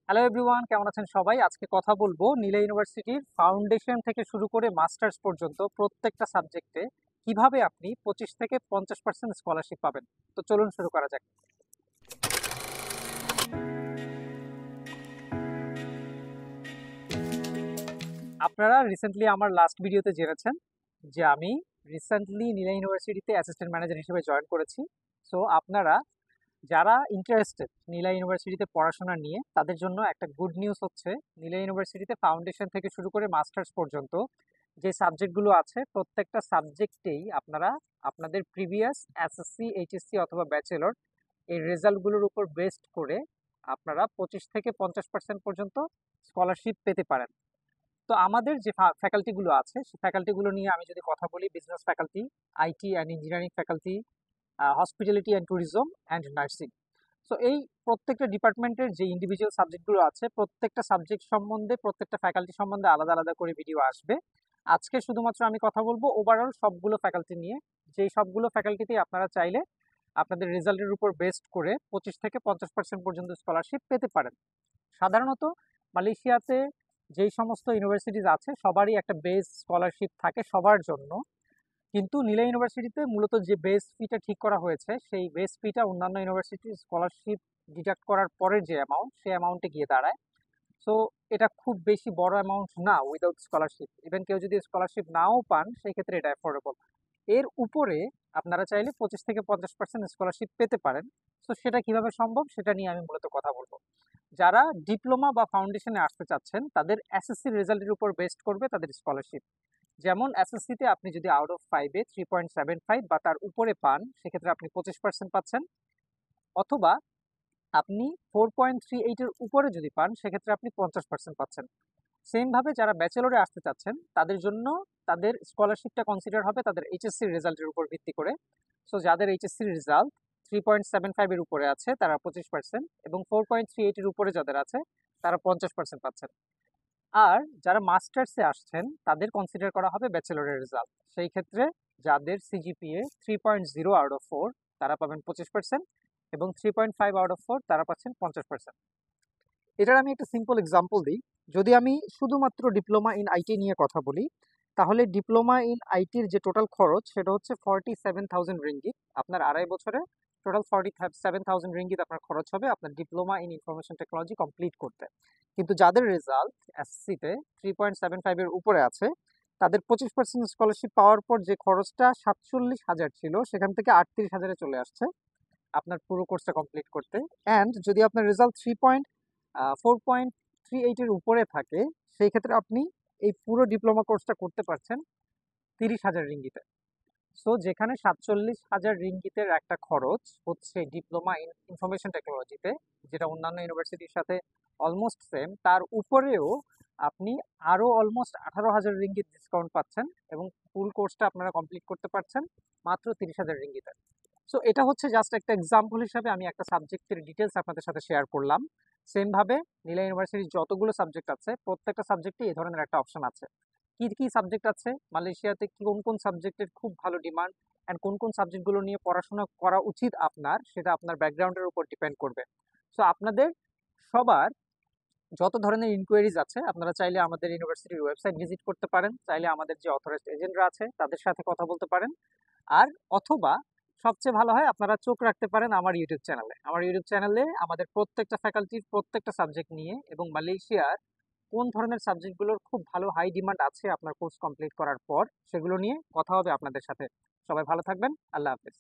Hello everyone, কেমন আছেন সবাই? আজকে কথা বলবো নীলা ইউনিভার্সিটির ফাউন্ডেশন থেকে শুরু করে মাস্টার্স পর্যন্ত প্রত্যেকটা সাবজেক্টে কিভাবে আপনি 25 থেকে 50% স্কলারশিপ পাবেন। তো চলুন শুরু করা যাক। আপনারা রিসেন্টলি আমার লাস্ট ভিডিওতে জেনেছেন যে আমি রিসেন্টলি নীলা ইউনিভার্সিটিতে অ্যাসিস্ট্যান্ট ম্যানেজার হিসেবে জয়েন করেছি। সো আপনারা যারা ইন্টারেস্টেড নীলা ইউনিভার্সিটিতে পড়াশোনা নিয়ে, তাদের জন্য একটা গুড নিউজ হচ্ছে নীলা ইউনিভার্সিটিতে ফাউন্ডেশন থেকে শুরু করে মাস্টার্স পর্যন্ত যে সাবজেক্টগুলো আছে প্রত্যেকটা সাবজেক্টেই আপনারা আপনাদের প্রিভিয়াস এসএসসি, এইচএসসি অথবা ব্যাচেলর এই রেজাল্টগুলোর উপর বেসড করে আপনারা 25 থেকে 50% পর্যন্ত স্কলারশিপ পেতে পারেন। তো আমাদের যে ফ্যাকাল্টিগুলো আছে সেই ফ্যাকাল্টিগুলো নিয়ে আমি যদি কথা বলি, business faculty, IT and engineering faculty, hospitality and tourism and nursing. So এই প্রত্যেকটা ডিপার্টমেন্টের যে ইন্ডিভিজুয়াল সাবজেক্টগুলো আছে প্রত্যেকটা সাবজেক্ট সম্বন্ধে, প্রত্যেকটা ফ্যাকাল্টি সম্বন্ধে আলাদা আলাদা করে ভিডিও আসবে। আজকে শুধুমাত্র আমি কথা বলবো ওভারঅল সবগুলো ফ্যাকাল্টি নিয়ে, যেই সবগুলো ফ্যাকাল্টিতেই আপনারা চাইলে আপনাদের রেজাল্টের উপর বেসড করে 25 থেকে 50% পর্যন্ত স্কলারশিপ পেতে পারেন। সাধারণত মালয়েশিয়াতে যেই সমস্ত ইউনিভার্সিটিজ আছে সবারই একটা বেস স্কলারশিপ থাকে সবার জন্য, কিন্তু নীলা ইউনিভার্সিটিতে মূলত যে বেস ফিটা ঠিক করা হয়েছে সেই বেস ফিটা অন্যান্য ইউনিভার্সিটির স্কলারশিপ ডিডাক্ট করার পরের যে অ্যামাউন্ট, সেই অ্যামাউন্টে গিয়ে দাঁড়ায়। সো এটা খুব বেশি বড় অ্যামাউন্ট না উইদাউট স্কলারশিপ। ইভেন কেউ যদি স্কলারশিপ নাও পান সেই ক্ষেত্রে এটা অ্যাফোর্ডেবল। এর উপরে আপনারা চাইলে 25 থেকে 50% স্কলারশিপ পেতে পারেন। সো সেটা কিভাবে সম্ভব সেটা নিয়ে আমি মূলত কথা বলবো। যারা ডিপ্লোমা বা ফাউন্ডেশনে আসতে চাচ্ছেন তাদের এসএসসি রেজাল্টের উপর বেসড করবে তাদের স্কলারশিপ। যেমন এসএসসিতে আপনি যদি আউট অফ 5-এ 3.75 বা তার উপরে পান সেক্ষেত্রে আপনি 25% পাচ্ছেন, অথবা আপনি 4.38-এর উপরে যদি পান সেক্ষেত্রে আপনি 50% পাচ্ছেন। সেম ভাবে যারা ব্যাচেলরে আসতে চাচ্ছেন তাদের জন্য তাদের স্কলারশিপটা কনসিডার হবে তাদের এইচএসসি রেজাল্টের উপর ভিত্তি করে। সো যাদের এইচএসসি রেজাল্ট 3.75-এর উপরে আছে তারা 25%, এবং 4.38-এর উপরে যাদের আছে তারা 50% পাচ্ছেন। আর যারা মাস্টার্সে আসছেন তাদের কনসিডার করা হবে ব্যাচেলরের রেজাল্ট। সেই ক্ষেত্রে যাদের সিজিপিএ 3.0 আউট অফ 4 তারা পাবেন 25%, এবং 3.5 আউট অফ 4 তারা পাচ্ছেন 50%। এটার আমি একটা সিম্পল এক্সাম্পল দিই। যদি আমি শুধুমাত্র ডিপ্লোমা ইন আইটি নিয়ে কথা বলি, তাহলে ডিপ্লোমা ইন আইটির যে টোটাল খরচ সেটা হচ্ছে 47,000 রিঙ্গিত। আপনার 2.5 বছরে টোটাল 47,000 রিঙ্গিত আপনার খরচ হবে আপনার diploma in information technology complete করতে। কিন্তু যাদের রেজাল্ট এসএসসিতে 3.75-এর উপরে আছে তাদের 25% স্কলারশিপ পাওয়ার পর যে খরচটা 47,000 ছিল সেখান থেকে 38,000-এ চলে আসছে আপনার পুরো কোর্সটা কমপ্লিট করতে। অ্যান্ড যদি আপনার রেজাল্ট 4.38-এর উপরে থাকে সেই ক্ষেত্রে আপনি এই পুরো ডিপ্লোমা কোর্সটা করতে পারছেন 30,000 রিঙ্গিতে। সো যেখানে 47,000 রিঙ্গিতের একটা খরচ হচ্ছে ডিপ্লোমা ইন ইনফরমেশন টেকনোলজিতে, যেটা অন্যান্য ইউনিভার্সিটির সাথে অলমোস্ট সেম, তার উপরেও আপনি আরো অলমোস্ট 18,000 রিঙ্গিত ডিসকাউন্ট পাচ্ছেন, এবং ফুল কোর্সটা আপনারা কমপ্লিট করতে পারছেন মাত্র 30,000 রিঙ্গিতে। সো এটা হচ্ছে জাস্ট একটা এক্সাম্পল হিসাবে আমি একটা সাবজেক্টের ডিটেলস আপনাদের সাথে শেয়ার করলাম। সেম ভাবে নীলা ইউনিভার্সিটির যতগুলো সাবজেক্ট আছে প্রত্যেকটা সাবজেক্টে এই ধরনের একটা অপশন আছে। কি কি সাবজেক্ট আছে, মালয়েশিয়াতে কোন কোন সাবজেক্টের খুব ভালো ডিমান্ড, অ্যান্ড কোন কোন সাবজেক্টগুলো নিয়ে পড়াশোনা করা উচিত আপনার, সেটা আপনার ব্যাকগ্রাউন্ডের উপর ডিপেন্ড করবে। সো আপনাদের সবার যত ধরনের ইনকোয়ারিজ আছে আপনারা চাইলে আমাদের ইউনিভার্সিটির ওয়েবসাইট ভিজিট করতে পারেন, চাইলে আমাদের যে অথরাইজড এজেন্টরা আছে তাদের সাথে কথা বলতে পারেন, আর অথবা সবচেয়ে ভালো হয় আপনারা চোখ রাখতে পারেন আমার ইউটিউব চ্যানেলে। আমার ইউটিউব চ্যানেলে আমাদের প্রত্যেকটা ফ্যাকাল্টির প্রত্যেকটা সাবজেক্ট নিয়ে এবং মালয়েশিয়ার কোন ধরনের সাবজেক্টগুলোর খুব ভালো হাই ডিমান্ড আছে আপনার কোর্স কমপ্লিট করার পর সেগুলো নিয়ে কথা হবে আপনাদের সাথে। সবাই ভালো থাকবেন। আল্লাহ হাফেজ।